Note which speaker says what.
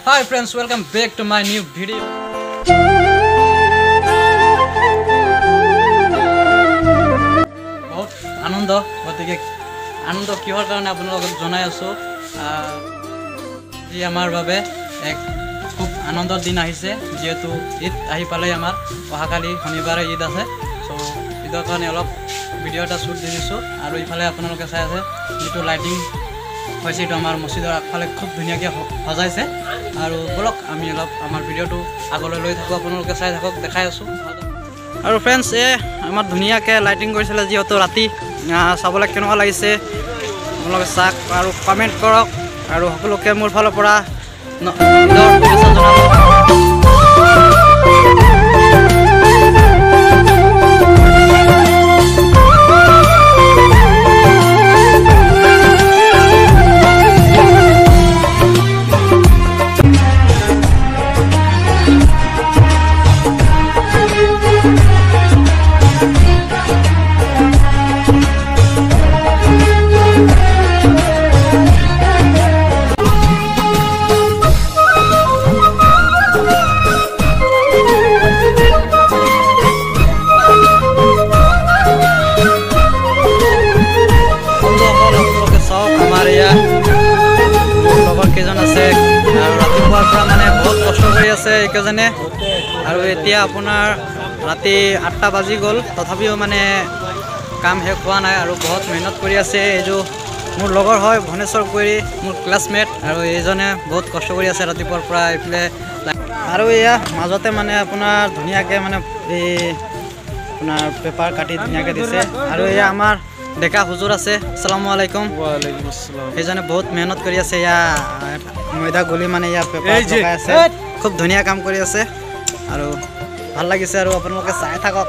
Speaker 1: Hi friends, welcome back to my new video. बहुत आनंद गतिके आनंद किहर कारण आपनालोকক জনাই আছো जी आमार বাবে एक खूब आनंदर दिन आहिছে जेहेतु ईद आहि पाले आमार अहाकाली शनिबारे ईद আছে सो ईदर कारणे अलप भिडिओ এটা শুট দি দিছো আৰু ইফালে আপোনালোকে চাই আছে যেটো লাইটিং হৈছে এটা আমাৰ মছজিদৰ আগফালে খুব ধুনিয়াকৈ সজাইছে আৰু বলক আমি অলপ আমাৰ ভিডিওটো আগলৈ লৈ থাকো আপোনালোকে চাই থাকক দেখাই আছো আৰু फ्रेंड्स আমাৰ ধুনিয়াকৈ লাইটিং কৰিছিল যেহেতু ৰাতি চাবলৈ কেনেকুৱা লাগিছে আপোনালোকে চাওক আৰু কমেন্ট কৰক আৰু সকলোকে মোৰ ফালৰ পৰা एकजने और एतिया आपनार राति 8टा बाजी गल तथापिओ माने काम शेष हुआ ना और बहुत मेहनत करी आछे जो मोर लगर है भुवनेश्वर कोरी मोर क्लासमेट और एजने बहुत कष्ट करी आछे रातिपुৱাৰ পৰা इफाले और या মাজতে माने आपनार धुनियाके माने आपनार पेपर काटी धुनियाके दिसे और या आमार डेका हुजूर आछे अस्सलामु आलाइकुम वालेकुम अस्सलाम एजने बहुत मेहनत करी आछे या मैदा गली माने या पेपर लगाय आछे खूब धुनिया काम करी आछे और ভাল লাগিছে और आपनलोके চাই থাকক